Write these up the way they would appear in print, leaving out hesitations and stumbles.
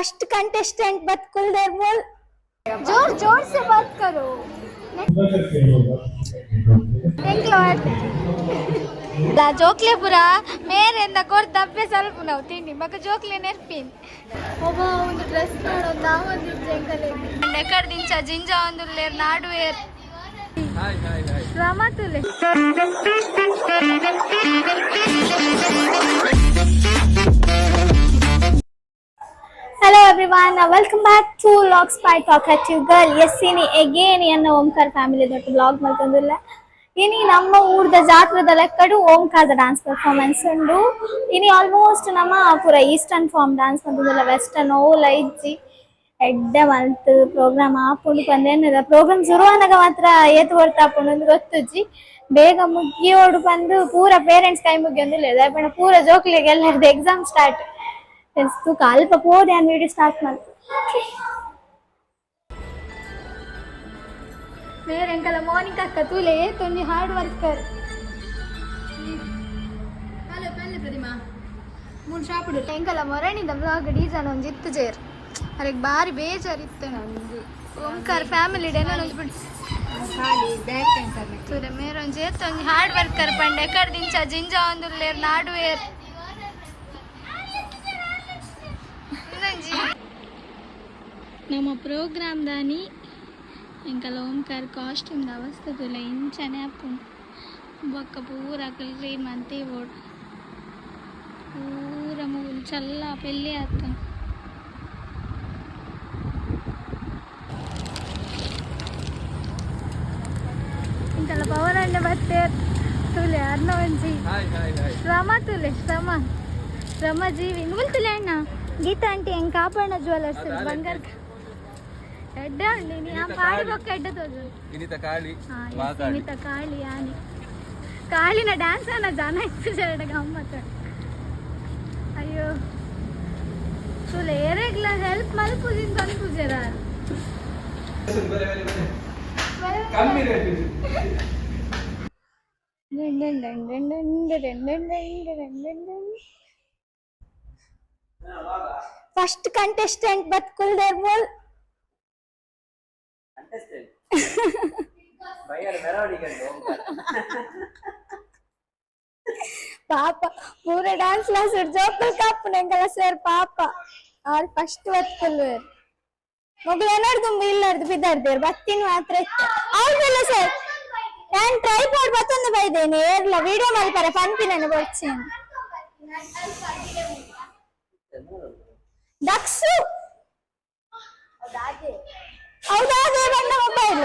First contestant बात कुलदेव बोल। जोर जोर से बात करो। Thank Lord. ला जोक्ले पुरा ಮೇರೆಂದ ಕೊಡ್ ದಬ್ಬೆ ಸ್ವಲ್ಪ ನಾವು ತಿಂಡಿ ಮಗ ಜೋಕ್ಲೆ ನೆರ್ಪಿನ್ ಒಬ್ಬ ಒಂದು ಡ್ರೆಸ್ ಮಾಡೋ ನಾವೊಂದು ಜಂಗಲ್ ಎಕರ್ದಿಂಚ ಜಿಂಜ ಒಂದು ಲೇರ್ ನಾಡುವೇರ್ ಹಾಯ್ ಹಾಯ್ ಹಾಯ್ ರಮತುಲೆ Hello everyone, welcome back to Vlogs by Talkative Girl. Yes, ini again yana Omkar family dottu vlog maltondilla. Ini namma ಊರದ ಜಾತ್ರೆದ ಲೆಕ್ಕಡು ಓಂಕಾರದ ಡ್ಯಾನ್ಸ್ ಪರ್ಫಾರ್ಮೆನ್ಸ್ ಉಂಡು. ini ಆಲ್ಮೋಸ್ಟ್ ನಮ್ಮ ಪೂರ ಈಸ್ಟರ್ನ್ ಫಾರ್ಮ್ ಡ್ಯಾನ್ಸ್ ಬಂದದಲ್ಲ ವೆಸ್ಟರ್ನ್ ಓಲ ಇಜ್ಜಿ ಎಡ್ಡೆ ಮಲ್ತ್ ಪ್ರೋಗ್ರಾಮ್ ಆಪುಂಡು ಪಂದೇನದ ಪ್ರೋಗ್ರಾಮ್ ಶುರುವಾದಾಗ ಮಾತ್ರ ಏತು ಹೊರ್ತಾಪುಂಡು ಒಂದು ಗೊತ್ತುಜ್ಜಿ ಬೇಗ ಮುಗಿಯೋಡು ಬಂದು ಪೂರ ಪೇರೆಂಟ್ಸ್ ಕೈ ಮುಗಿಯೊಂದಿಲ್ಲ ದಯಪಣ ಪೂರ ಜೋಕ್ಲಿಗೆ ಎಲ್ಲರದ್ದು ಎಕ್ಸಾಮ್ ಸ್ಟಾರ್ಟ್ ಎಷ್ಟು ಕಾಲ್ಪ ಪೋದೆ ಆ ವಿಡಿಯೋ ಸ್ಟಾರ್ಟ್ ಮಾಡ್ತು ಬೇರೆ ಎಂಕಲ ಮಾರ್ನಿಂಗ್ ಅಕ್ಕ ತೂಲೆ ತೊಂದಿ ಹಾರ್ಡ್ ವರ್ಕರ್ ಹಲೋ ಪೆನ್ಲೆ ಪ್ರತಿಮಾ ಮೂರು ಶಾಪಿಡು ಎಂಕಲ ಮೊರಣಿದ ಬ್ಲಾಗ್ ಡೀಸನ್ ಒಂದು ಇತ್ತು ಜೇರ್ ಅದಕ್ಕೆ ಭಾರಿ ಬೇಜಾರಿತ್ತು ನಮಗೆ ಓಂಕಾರ್ ಫ್ಯಾಮಿಲಿ ಡೇ ಒಂದು ಬಿಡು ತೂಲೆ ಮೇರೊಂದು ಜೇರ್ ತೊಂದಿ ಹಾರ್ಡ್ ವರ್ಕರ್ ಪಂಡೆ ಕರ್ದಿಂಚ ಜಿಂಜ ಒಂದು ಲೇರ್ ನಾಡುವೇರ್ ನಮ್ಮ ಪ್ರೋಗ್ರಾಮ್ ದಾನಿ ಎಂಕಲ ಓಂಕಾರ್ ಕಾಸ್ಟ್ಯೂಮ್ ಅವಸ್ಥೆ ತುಲ ಇಂಚನೆ ಅಪ್ಪುಂಡು ಬೊಕ್ಕ ಪೂರ ಕ್ಲೀನ್ ಮಂತೆ ಓಡ್ ಪೂರ ಮೂಲು ಚಲ್ಲ ಪೆಲ್ಲಿ ಆತ ಇಂಕಲ ಪವನಣ್ಣೆ ಬತ್ತೆ ತುಲೆ ಅರ್ನ ಒಂಜಿ ಶ್ರಮ ತುಲೆ ಶ್ರಮ ಜೀವಿ ಮುಲ್ತುಲೆ ಅಣ್ಣ ಗೀತಾ ಆಂಟಿ ಹೆಂಗೆ ಕಾಪಾಡ ಜ್ಯುವೆಲರ್ಸ್ ಬಂಗಾರ ಎಡ್ಡ ಉಂಡು ನೀ ಆ ಪಾಡಿ ಬೊಕ್ಕ ಎಡ್ಡ ತೋಜು ಇನಿತ ಕಾಳಿ ಆನೆ ಕಾಳಿನ ಡ್ಯಾನ್ಸ್ ಅನ್ನ ಜನ ಇತ್ತು ಜರಡ ಗಮ್ಮತ್ತು ಅಯ್ಯೋ ತುಲೆ ಏರೆಗ್ಲ ಹೆಲ್ಪ್ ಮಲ್ಪುಜಿನ್ ಬಂದ್ಪುಜರ फर्स्ट कंटेस्टेंट बत कुलदेव बोल कंटेस्टेंट भैया मेरावड़ी कर दो पापा पूरे डांस क्लास जोकल कापने गला सर पापा और फर्स्ट बत कुलदेव मगल ಏನರ್ದು ಇಲ್ಲರ್ದು ಬಿದ್ದರ್ದೇರ್ ಬತ್ತಿನ ಮಾತ್ರ ಇತ್ತು ಹೌದಲ್ಲ ಸರ್ ನಾನು ಟ್ರೈಪಾಡ್ ಬತ್ತೊಂದು ಬೈದೇನೆ ಏರ್ಲ ವಿಡಿಯೋ ಮಲ್ಪರೆ ಪಂಪಿನನೆ ಬರ್ಚೇನೆ ದಕ್ಸು ಹೌದಾಗೆ ಬಂದ ಮೊಬೈಲ್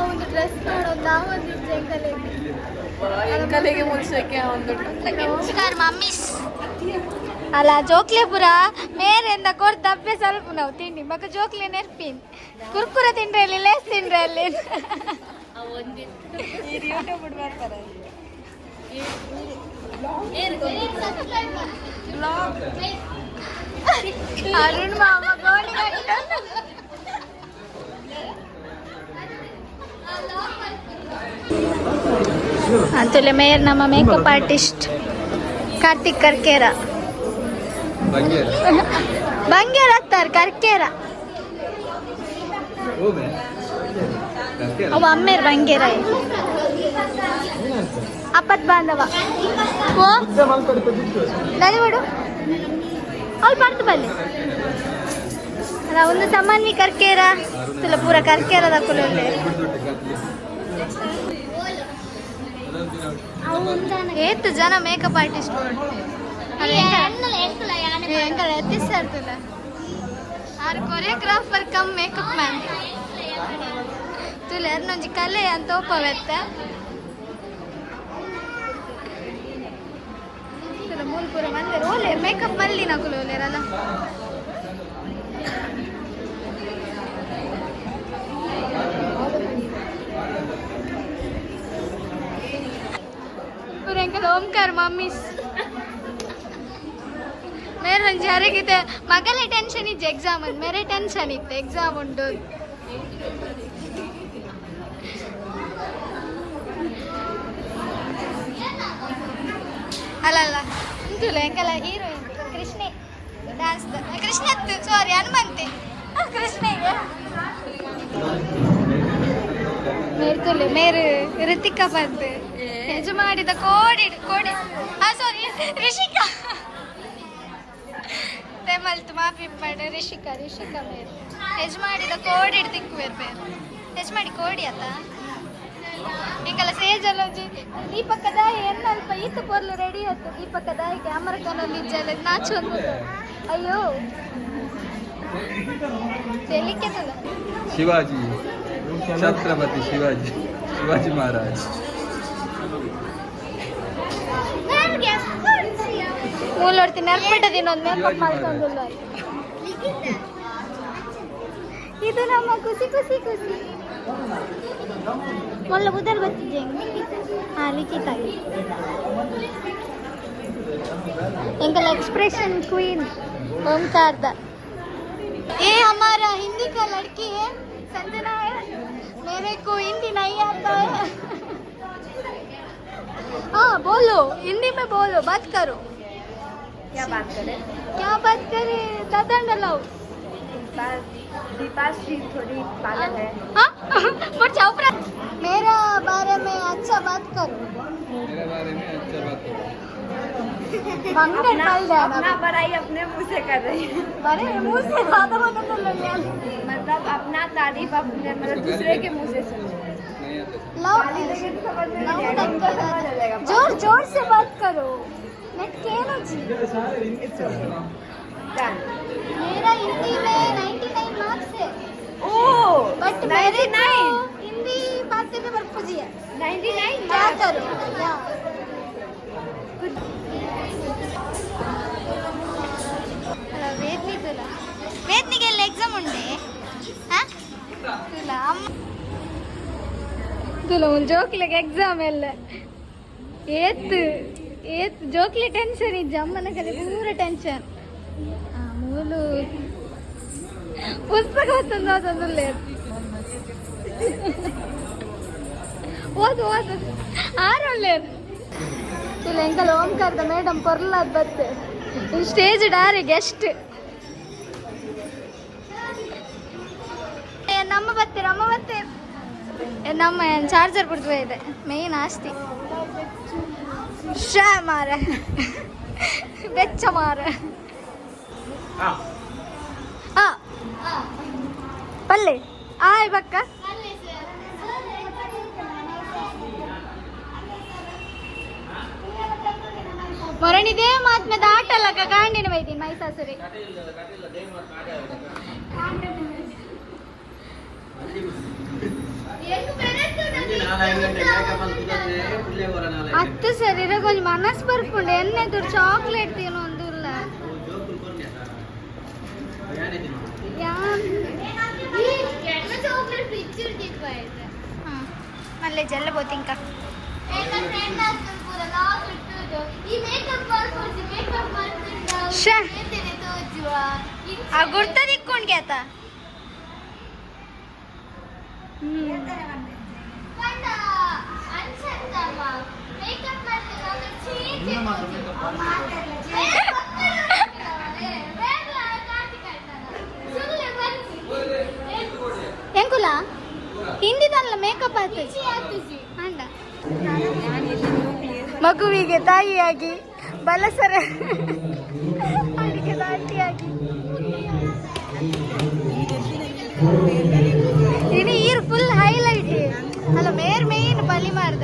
ಒಂದು ಡ್ರೆಸ್ ಮಾಡೋದು ನಾವೊಂದು ಎಂಕಲೆಗೆ ಮುಚ್ಚಕ್ಕೆ ಒಂದು ನಮಸ್ಕಾರ ಮಮ್ಮೀಸ್ ಅಲ್ಲ ಜೋಕ್ಲೆ ಪುರ ಮೇರೆಂದ ಕೊಡ್ ದಬ್ಬೆ ಸ್ವಲ್ಪ ನಾವು ತಿಂಡಿ ಮಗ ಜೋಕ್ಲೆ ನೆರ್ಪಿನ್ ಕುರ್ಕುರ ತಿಂಡ್ರೆ ಅಲ್ಲಿ ಲೇಸ್ ತಿಂಡ್ರೆ ಅಲ್ಲಿ ಯೂಟ್ಯೂಬ್ ಬರ್ತಾರೆ ಅರುಣ್ ಮಾಮ ಗೋಳಿ ಅಂತಲೇ ಮೇಯರ್ ನಮ್ಮ ಮೇಕಪ್ ಆರ್ಟಿಸ್ಟ್ ಕಾರ್ತಿಕ್ ಕರ್ಕೇರ ಬಂಗೇರ ಹತ್ತಾರ ಕರ್ಕೇರ ಅವ ಅಮ್ಮೇರ್ ಬಂಗೇರ ಅಪ್ಪತ್ ಬಾಂಧವ ನಲಿಬಿಡು ಅವ್ಳು ಬರ್ತು ಬಲ್ಲಿ ಅಲ್ಲ ಒಂದು ಸಾಮಾನ್ಯ ಕರ್ಕೇರ ತುಲ ಪೂರ ಕರ್ಕೇರದ ಕುಲಲ್ಲೇ ಏತು ಜನ ಮೇಕಪ್ ಆರ್ಟಿಸ್ಟ್ ಎಂಕಲ್ ಎತ್ತಿಸ್ತಾರೆ ತುಲ ಆರು ಕೊರಿಯೋಗ್ರಾಫರ್ ಕಮ್ ಮೇಕಪ್ ಮ್ಯಾನ್ ತುಲ ಎರನೊಂಜಿ ಕಲೆ ಅಂತ ಒಪ್ಪವೆತ್ತ ತುಲ ಮೂಲ್ಪುರ ಮಂದಿರ ಓಲೆ ಮೇಕಪ್ ಮಲ್ಲಿ ನಕುಲು ಓಲೇರಲ್ಲ आर मम्मीस मेरे जरिगिते मगले टेंशन इज एग्जाम मेरे टेंशन इत्ते एग्जाम उंटु ಅಲ್ಲಲ್ಲ ಇಂತುಲ ಎಂಕಲ ಹೀರೋಯಿನ್ ಕೃಷ್ಣೆ ಡ್ಯಾನ್ಸ್ ಕೃಷ್ಣತ್ತು ಸಾರಿ ಹನುಮಂತೆ ಕೃಷ್ಣೆಗೆ ಮೇರ್ತುಲೆ ಮೇರು ಋತಿಕಾ ಬಂತು ಯಜಮಾಡಿದ ಕೋಡಿ ಕೋಡಿ ಸಾರಿ ರಿಷಿಕಾ ತೆಮಲ್ತು ಮಾಫಿ ಮಾಡು ರಿಷಿಕಾ ರಿಷಿಕಾ ಮೇರು ಯಜಮಾಡಿದ ಕೋಡಿ ದಿಕ್ಕು ಬೇರೆ ಯಜಮಾಡಿ ಕೋಡಿ ಆತ ಇಂಕಲ ಸೇಜಲ್ಲ ಈ ಪಕ್ಕದ ಎನ್ನಲ್ಪ ಈತ ಪೊರ್ಲು ರೆಡಿ ಆಯ್ತು ಈ ಪಕ್ಕದ ಕ್ಯಾಮರಾ ಕನಲ್ಲಿ ಜಲ ನಾಚು ಅಂದ್ಬಿಟ್ಟು ಅಯ್ಯೋ ಚೆಲ್ಲಿಕ್ಕೆತದ ಶಿವಾಜಿ ಛತ್ರಪತಿ ಶಿವಾಜಿ ಶಿವಾಜಿ ಮಹಾರಾಜ್ ಮೂಲೋಡ್ತೀನಿ ನೆರ್ಪಿಟ್ಟದಿನ ಒಂದು ಮೇಕಪ್ ಮಾಡ್ಕೊಂಡಿಲ್ಲ ಇದು ನಮ್ಮ ಖುಷಿ ಖುಷಿ ಖುಷಿ ಮೊಲ್ಲ ಬುದ್ಧಲ್ ಬರ್ತಿದ್ದೆ ಹಾಂ ಲಿಖಿತ ಎಂಕಲ್ एक्सप्रेशन क्वीन ओमकार दा ये हमारा हिंदी का लड़की है संजना है मेरे को हिंदी नहीं आता है हाँ बोलो हिंदी में बोलो बात करो क्या बात करें दादा लाओ दीपाश्री थोड़ी पागल है हाँ पर चाउपरा मेरा बारे में अच्छा बात करो मेरे बारे में अच्छा बात करो अपना बड़ाई अपने मुंह से कर रही है अरे मुंह से ज्यादा बता तो लग गया मतलब अपना तारीफ अपने मतलब दूसरे के मुंह से सुनो नहीं आता जोर जोर से बात करो नेट कहना जी मेरा हिंदी में 99 मार्क्स है ओह बट मेरे को हिंदी बातें में बर्फजी है 99 क्या करो क्या वेदनिಗೆ ಎಲ್ಲ ಎಕ್ಸಾಮ್ ಉಂಡೆ ತುಲ ಒಂದು ಜೋಕ್ಲಿಗೆ ಎಕ್ಸಾಮ್ ಎಲ್ಲ ಏತ್ ಜೋಕ್ಲಿ ಟೆನ್ಷನ್ ಇಜ್ಜ ಅಮ್ಮನ ಕಡೆ ಪೂರ ಟೆನ್ಷನ್ ಮೂಲು ಪುಸ್ತಕ ಓದೊಂದು ಓದು ಆರೊಳ್ಳೆರು ತುಲ ಎಂಕಲ್ ಓಂಕಾರದ ಮೇಡಮ್ ಪೊರ್ಲಾದ ಬತ್ತೆ ಇನ್ ಸ್ಟೇಜ್ ಡಾರಿ ಗೆಸ್ಟ್ ನಮ್ಮ ಬತ್ತೀರ ಅಮ್ಮ ಬತ್ತೀರ ನಮ್ಮ ಚಾರ್ಜರ್ ಬಿಡ್ದು ಇದೆ ಮೇನ್ ಆಸ್ತಿ ಶಾ ಮಾರ ಬೆಚ್ಚ ಮಾರ ಪಲ್ಲೆ ಆಯ್ ಬಕ್ಕ ಮೊರಣಿದೇ ಮಾತ್ಮೆ ದಾಟಲ್ಲ ಕಾಂಡಿನ ಬೈತೀನಿ ಮೈಸಾಸುರಿ ಅತ್ತು ಸರಿ ಕೊಂಚ ಮನಸ್ಸು ಬರ್ಪುಂಡು ಎನ್ನೆದು ಚಾಕ್ಲೇಟ್ ತಿನ್ನೊಂದುಲ್ಲ మళ్ళీ జల్లబోతే ఇంకా ఆ గుర్త దిక్కోండి కేత ಎಂಕುಲ ಹಿಂದಿದಲ್ಲ ಮೇಕಪ್ ಆಗ್ತದೆ ಅಂಡ ಮಗುವಿಗೆ ತಾಯಿಯಾಗಿ ಬಲಸರ ಅಡಿಗೆ ದಾಟಿಯಾಗಿ ಇಡೀ ಈರ್ ಫುಲ್ ಹೈಲೈಟ್ ಅಲ್ಲ ಮೇರ್ ಮೇನ್ ಬಲಿ ಮಾಡ್ದ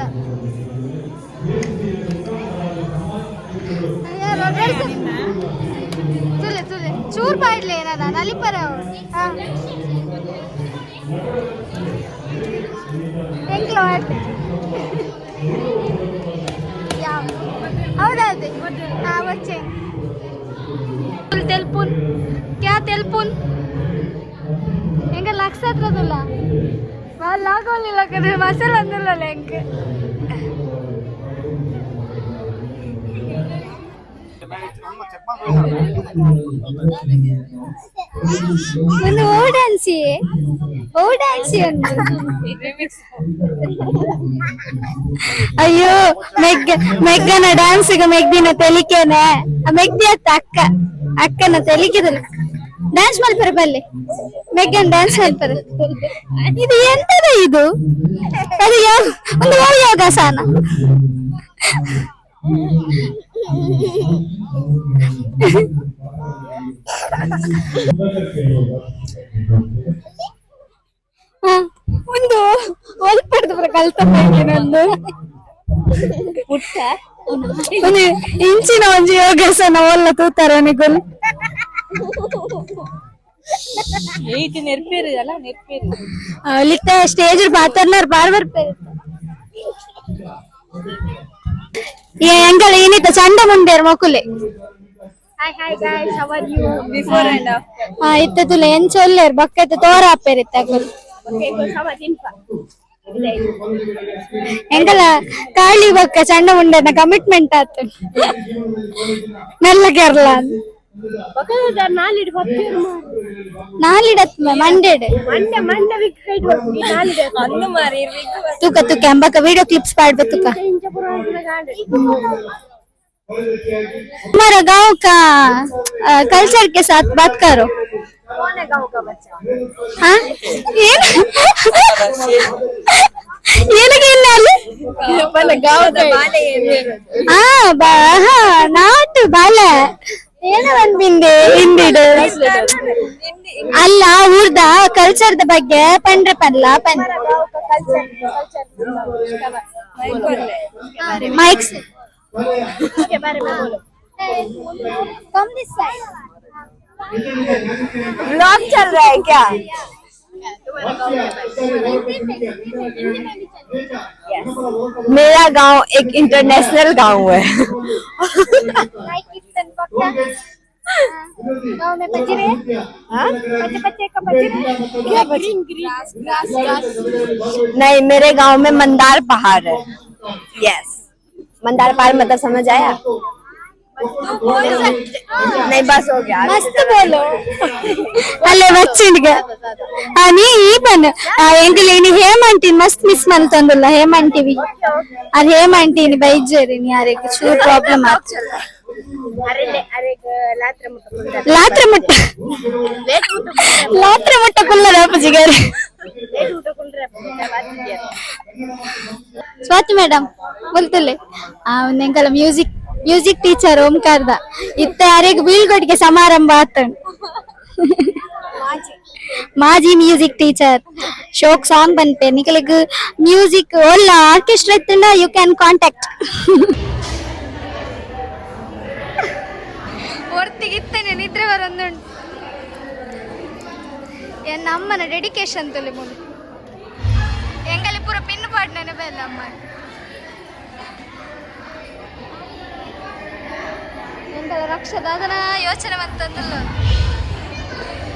ತುಲೆ ತುಲೆ ಚೂರ್ ಬಾಡ್ಲೆ ಏನಾದ ನಲಿಪರ ಎಂಕ್ಲೋ ಹೌದೌದು ಹಾಂ వచ్చే తెల్పున్ క్యా తెల్పున్ ఇంకా లక్ష హత్రదుల్ల వాళ్ళు లాగోళ్ళు కదా మసాలా అందులో ఇంక ಒಂದು ಓಡಾನ್ಸಿ ಓಡಾನ್ಸಿ ಒಂದು ಅಯ್ಯೋ ಮೆಗ್ಗನ ಡ್ಯಾನ್ಸ್ಗೆ ಮೆಗ್ದಿನ ತೆಲಿಕೆನೆ ಮೆಗ್ದಿ ಅತ್ತ ಅಕ್ಕನ ತೆಲಿಕೆದಲ್ಲ ಡ್ಯಾನ್ಸ್ ಮಾಡ್ತಾರೆ ಬಲ್ಲಿ ಮೆಗ್ಗನ್ ಡ್ಯಾನ್ಸ್ ಮಾಡ್ತಾರೆ. ಇದು ಎಂತದ ಇದು? ಅದು ಒಂದು ಯೋಗಾಸನ. ಒಂದು ಒಲ್ಪಡ್ದು ಕಲ್ತ ನಂದು ಒಂದು ಇಂಚಿನ ಒಂಜಿ ಯೋಗಾಸನ ಒಲ್ಲ ತೂತಾರ ನಿಗೊಲ್ ಲಿಟ್ಟ ಸ್ಟೇಜ್ ಪಾತರ್ನಾರ್ ಬಾರ್ ಬರ್ಪೇರು ಎಂಗಳ ಏನಿತ್ತ ಚಂಡ ಮುಂಡೇರು ಮಕ್ಕುಲೆ Hi guys, how are you? Before and after. ಇತ್ತ ತುಲೆ ಎಂಚ ಒಲ್ಲೇರು ಬಕ್ಕ ತೋರ ಆಪೇರಿತ್ತ Okay, go sama Dinfa. ಎಂಗಲ Kali ಬಕ್ಕ ಚಂಡ ಮುಂಡನ ಕಮಿಟ್ಮೆಂಟ್ ಆತು ನೆಲ್ಲ ಕೇರಳ Bakal nalid bappiru ನಾಲಿಡತ್ ಮಂಡೇಡ್ ಮಂಡೆ ವಿಕ್ ಕೈಟ್ ಹೋಗಿ nalid ಅಂದು ಮಾರಿ ತುಕ ಎಂಬಕ ವಿಡಿಯೋ ಕ್ಲಿಪ್ಸ್ ಪಾಡ್ಬ ತುಕ हमारा गांव का कल्चर के साथ बात करो. कौन है गांव का बच्चा? हाँ ये लगे नाले पहले गांव का बाले हाँ नाट बाले ಏನು ಅನ್ಬಿಂದೆ ಹಿಂದಿಡು ಅಲ್ಲ ಊರ್ದ ಕಲ್ಚರ್ದ ಬಗ್ಗೆ ಪಂಡ್ರೆ ಪನ್ಲ ಪನ್ ಮೈಕ್ಸ್ के बारे में बोलो. कम दिस साइड व्लॉग चल रहा है क्या? मेरा गांव एक इंटरनेशनल गांव है. गाँव में बजरे बच्चे का बजरे क्या ग्रीन नहीं, मेरे गांव में मंदार पहाड़ है. यस, मंदार पहाड़ मतलब समझ आया? नहीं बस हो गया. मस्त बोलो ಅಲ್ಲೇ ಬಚ್ಚಿಂಡ್ಗ ನೀ ಈ ಬನ್ ಎಂಕಲ್ ಏನಿ ಹೇಮಂಟಿನ್ ಮಸ್ತ್ ಮಿಸ್ ಮಲ್ತಂದಲ್ಲ ಹೇಮಂಟಿವಿ ಅರ್ ಹೇಮಂಟಿನಿ ಬೈಜೇರಿನಿ ಯಾರಿಗೆ ಚೂರ್ ಪ್ರಾಬ್ಲಮ್ ಆತ್ ಲಾತ್ರ ಮುಟ್ಟ ಕುಲ್ಲದ ಅಪ್ಪಜಿಗಾರೆ ಸ್ವಾತಿ ಮೇಡಮ್ बोलतले ಎಂಕಲ ಮ್ಯೂಸಿಕ್ ಟೀಚರ್ ಓಂಕಾರ್ದ ಇತ್ತ ಯಾರಿಗೆ ಬೀಳ್ಗೊಟ್ಟಿಗೆ ಸಮಾರಂಭ ಆತನ್ ಮಾಜಿ ಮ್ಯೂಸಿಕ್ ಟೀಚರ್ ಶೋಕ್ ಸಾಂಗ್ ಬಂತೆ ನಿಕಲಗ್ ಮ್ಯೂಸಿಕ್ ಒಲ್ಲ ಆರ್ಕೆಸ್ಟ್ರಾ ಇತ್ತಂಡ ಯು ಕ್ಯಾನ್ ಕಾಂಟ್ಯಾಕ್ಟ್ ಒರ್ತಿಗಿತ್ತೇನೆ ನಿದ್ರೆ ಬರೊಂದುಂಡು ಎನ್ನ ಅಮ್ಮನ ಡೆಡಿಕೇಶನ್ ತೊಲೆ ಮುಂದೆ ಎಂಗಲಿ ಪೂರ ಪಿನ್ ಪಾಡ್ ನೆನಪಲ್ಲ ಅಮ್ಮ ಎಂಗಲ ರಕ್ಷದಾದನ ಯೋಚನೆ ಬಂತಂದಲ್ಲ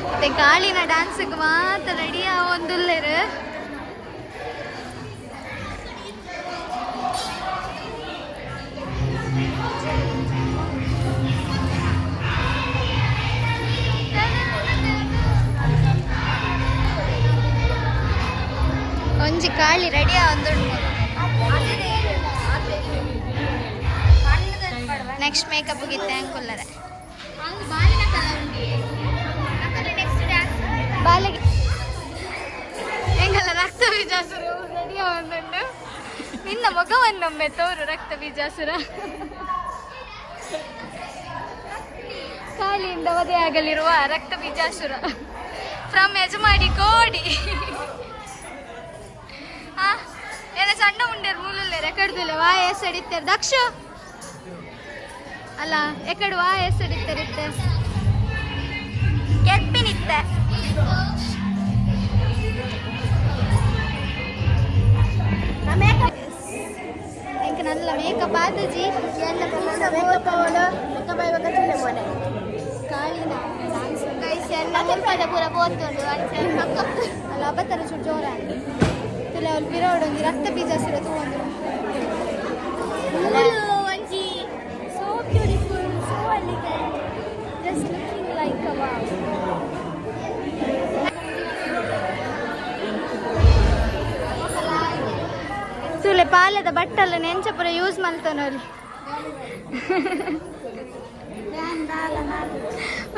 ಮತ್ತೆ ಗಾಳಿನ ಡ್ಯಾನ್ಸ್ಗೆ ಮಾತ್ರ ರೆಡಿ ಆವೊಂದುಲ್ಲೇರು ಒಂಜಿ ಕಾಳಿ ರೆಡಿ ಆವೊಂದುಂಡು ನೆಕ್ಸ್ಟ್ ಮೇಕಪ್ ಗಿತ್ತೆ ಅಂಕುಲ್ಲರೆ ಬಾಲಿಗೆ ಹೆಂಗಲ್ಲ ರಕ್ತ ಬೀಜಾಸುರ ರೆಡಿ ಆವೊಂದುಂಡು ನಿನ್ನ ಮಗವನ್ನೊಮ್ಮೆ ತೋರು ರಕ್ತ ಬೀಜಾಸುರ ಕಾಳಿಯಿಂದ ವಧೆಯಾಗಲಿರುವ ರಕ್ತ ಬೀಜಾಸುರ ಫ್ರಮ್ ಯಜಮಾಡಿ ಕೋಡಿ ಏನ ಸಣ್ಣ ಉಂಡೇರು ಮೂಲಲ್ಲೇ ರೆಕಡ್ದುಲೆ ವಾ ಎಸ್ ಅಡಿತಾರೆ ದಕ್ಷ ಅಲ್ಲ ಎಕಡೆ ವಾ ಎಸ್ ಅಡಿತಾರಿತ್ತೆ ಕೆಪ್ಪಿನಿತ್ತೆ ಎಂಕ ನಲ್ಲ ಮೇಕಪ್ ಆದಜಿ ಕಾಳಿನ ಕೈಸಿ ಎಲ್ಲ ಮುಲ್ಪದ ಪೂರ ಬೋತುಂಡು ಅಲ್ಲ ಅಬತ್ತರ ಚೂರು ಜೋರ ತುಲೆ ಅವ್ರು ಪಿರೋಡೊಂದು ರಕ್ತ ಬೀಜ ಸಿರ ತಗೊಂಡು ಸೋ ಬ್ಯೂಟಿಫುಲ್ ಸೋ ತುಲೆ ಪಾಲದ ಬಟ್ಟಲ್ಲ ನೆಂಚ ಪುರ ಯೂಸ್ ಮಾಡ್ತಾನವ್ರಿ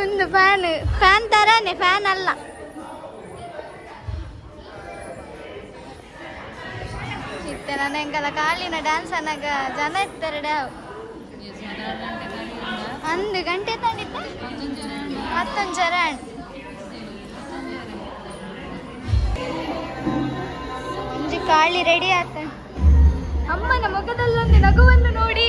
ಒಂದು ಫ್ಯಾನ್ ತರಾನೆ ಫ್ಯಾನ್ ಅಲ್ಲ. ಇತ್ತೆ ನಾನು ಹೆಂಗಲ್ಲ ಕಾಲಿನ ಡ್ಯಾನ್ಸ್ ಅನ್ನಾಗ ಜನ ಇರ್ತಾರೆ ಡ್ಯಾವ್ 1 ಗಂಟೆ ತಂದಿದ್ದೆ 10 ಚರಣ್ ಒಂಜಿ ಕಾಳಿ ರೆಡಿ ಆತ. ಅಮ್ಮನ ಮುಖದಲ್ಲೊಂದು ನಗುವನ್ನು ನೋಡಿ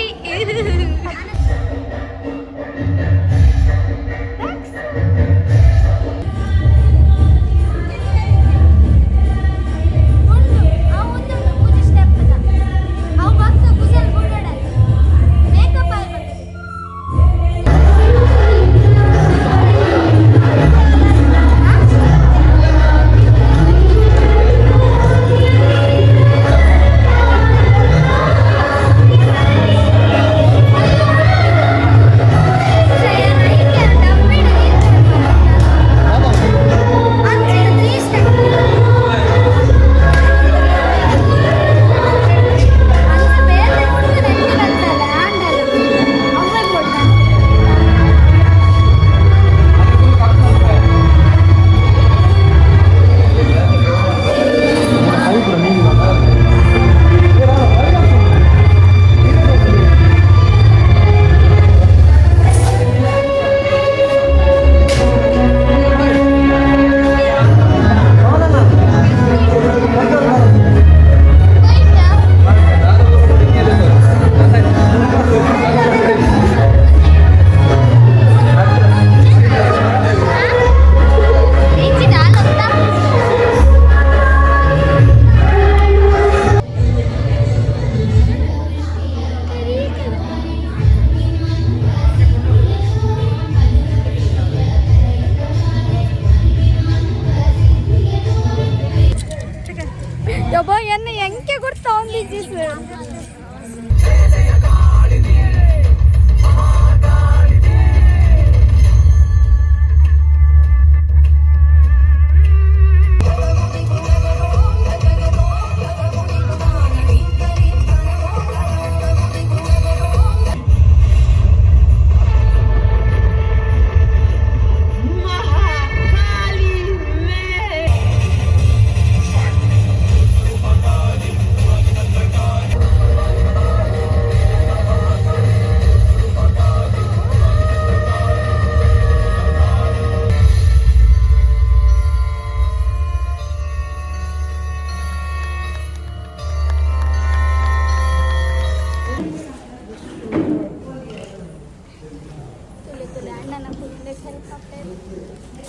ಯಬ್ಬೋ ಎನ್ನ ಎಂಕೆ ಗುರ್ತ ಒಂದಿಜ್ಜಿ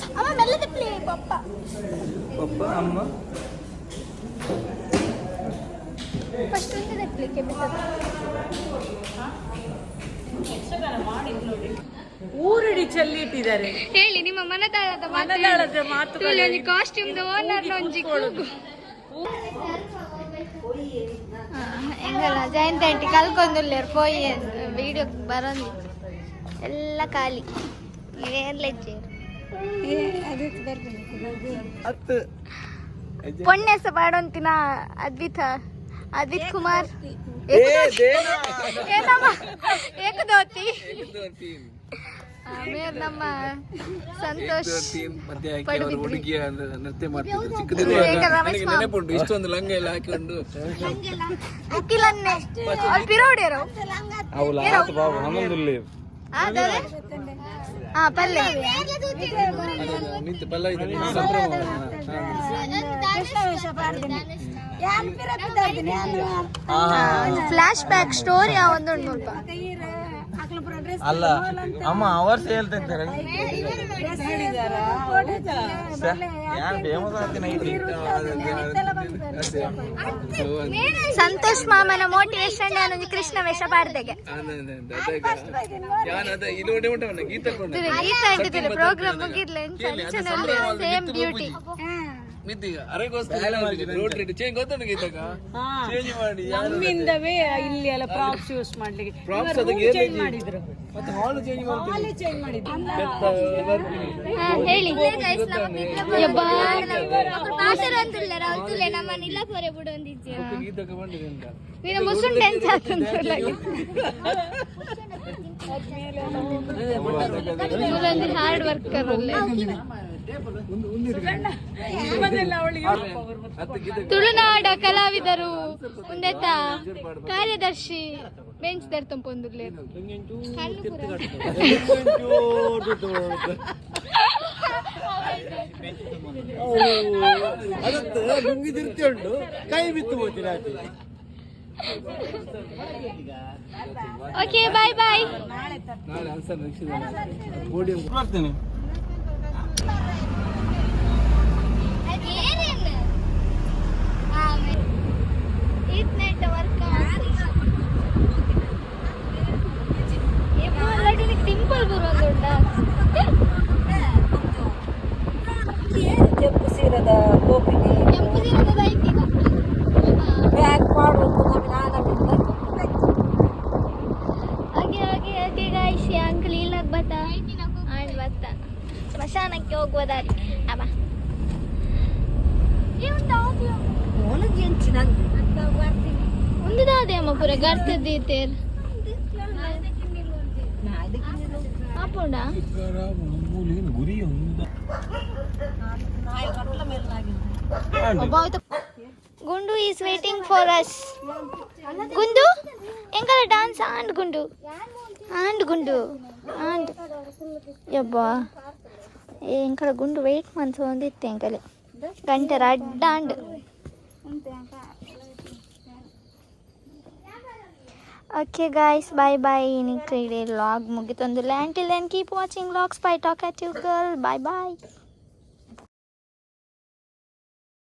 ಅಮ್ಮ ಮೆಲ್ಲದೆ ಪ್ಲೇ ಪಪ್ಪ ಪಪ್ಪ ಅಮ್ಮ ಫಸ್ಟ್ ಒಂದು ಪ್ಲೇಕ್ಕೆ ಊರಡಿ ಚೆಲ್ಲಿ ಇಟ್ಟಿದ್ದಾರೆ. ಹೇಳಿ ನಿಮ್ಮ ಮನದಾಳದ ಮಾತುಗಳು ಕಾಸ್ಟ್ಯೂಮ್ ಓನರ್ ಒಂಜಿ ಹೆಂಗಲ್ಲ ಜಯಂತಿ ಆಂಟಿ ಕಲ್ಕೊಂದುಲ್ಲೇರು ಪೋಯಿ ವಿಡಿಯೋ ಬರೋದು ಎಲ್ಲ ಖಾಲಿ ಏನ್ ಲೆಜ್ಜೆ ಪೊಣ್ಣೆಸ ಪಾಡೊಂತಿನ ಅದ್ವಿತ್ ಕುಮಾರ್ ಏಕದೋತಿ ಆಮೇಲೆ ನಮ್ಮ ಸಂತೋಷ್ ಹುಡುಗಿಯ ನೃತ್ಯ ಮಾಡ್ತಿದ್ರು ಚಿಕ್ಕದಿರುವಾಗ ನೆನಪುಂಟು ಇಷ್ಟೊಂದು ಲಂಗ ಎಲ್ಲ ಹಾಕಿಕೊಂಡು ಅಕ್ಕಿಲನ್ನೇ ಪಿರೋಡಿಯರು ಪಲ್ಲೆ ನಿಂತು ಪಲ್ಲ ಫ್ಲಾಶ್ ಬ್ಯಾಕ್ ಸ್ಟೋರಿ ಒಂದು ಸ್ವಲ್ಪ ಅಲ್ಲ ಅಮ್ಮ ಅವರ್ಸ್ ಹೇಳ್ತಾ ಇದ್ದಾರೆ ಸಂತೋಷ್ ಮಾಮನ ಮೋಟಿವೇಶನ್ ನಾನು ಕೃಷ್ಣ ವೇಷ ಪಾಡ್ದೆಗೆ ಗೀತಾ ಇಟ್ಟಿದ್ದಾರೆ ಪ್ರೋಗ್ರಾಮ್ ಮುಗಿರ್ಲಿ ಸೇಮ್ ಬ್ಯೂಟಿ ಮಿತ್ತಿಗ ಅರೆಗೋಸ್ಕರ ರೋಡ್ ರೇಟ್ ಚೇಂಜ್ ಗೊತ್ತ ನನಗೆ ಇದ್ದಾಗ ಚೇಂಜ್ ಮಾಡಿ ನಮ್ಮಿಂದವೇ ಇಲ್ಲಿ ಎಲ್ಲ ಪ್ರಾಪ್ಸ್ ಯೂಸ್ ಮಾಡ್ಲಿಕ್ಕೆ ಪ್ರಾಪ್ಸ್ ಅದಕ್ಕೆ ಚೇಂಜ್ ಮಾಡಿದ್ರು ಮತ್ತೆ ಹಾಲ್ ಚೇಂಜ್ ಮಾಡ್ತೀವಿ ಹಾಲೇ ಚೇಂಜ್ ಮಾಡಿದ್ರು ಹೇಳಿ ಗೀತಕ್ಕೆ ಬಂದಿದೆ ಅಂತ ಮುಸುಂಡ್ ಡ್ಯಾನ್ಸ್ ಆಗ್ತಂದ್ರಲ್ಲ ಹಾರ್ಡ್ ವರ್ಕರ್ ತುಳುನಾಡ ಕಲಾವಿದರು ಮುಂದೆತ ಕಾರ್ಯದರ್ಶಿ ಬೆಂಚ್ ದರ್తం పొందులేరు ನುಂಗಿದಿರ್ತಿಯುಂಡು ಕೈ ಬಿತ್ತು ಹೋಗ್ತೀರ ಓಕೆ ಬಾಯ್ ಬಾಯ್ ನಾಳೆ ಆನ್ಸರ್ ಪೋಡಿಯಂ ಮಾಡ್ತೇನೆ ಟಿಂಪಲ್ ಬರೋದುಂಡ ಕೆಂಪು ಸೀರದ ಗೋಪಿಗೆ ಕೆಂಪು ಸೀರದ ಐತಿ ಬ್ಯಾಗ್ ಮಾಡುವುದು ಹಾಗೆ ಹಾಗೆ ಹಾಗೆ ಗಾಯ್ಸಿ ಅಂಕಲ್ ಇಲ್ಲಾಗ ಬತ್ತಾ ಆಂಡ್ ಬತ್ತಾ ಸ್ಮಶಾನಕ್ಕೆ ಹೋಗುವ ದಾರಿ ಅಮ್ಮ ಒಂದು ದಾದೆ ಅಮ್ಮ ಪೂರ ಗರ್ತದ್ದೀತೇರ್ ಆಪುಂಡ ಗುಂಡು ಈಸ್ ವೇಟಿಂಗ್ ಫಾರ್ ಅಸ್ ಗುಂಡು ಎಂಕಲ డాన్స్ ಆಂಡ್ ಗುಂಡು ಆಂಡ್ ಯಬ್ಬಾ ಎಂಕಲ ಗುಂಡು ವೇಟ್ ಮನ್ಸು ಒಂದಿತ್ತೆ ಎಂಕಲೆ ಗಂಟೆ ಅಡ್ಡಾಂಡ್ ಓಕೆ ಗಾಯ್ಸ್ ಬಾಯ್ ಬಾಯ್ ಇನ್ನಿಕ್ಕೆ ಇಡೀ ಲಾಗ್ ಮುಗಿತೊಂದಿಲ್ಲ until then keep watching logs bye talk at you girl bye bye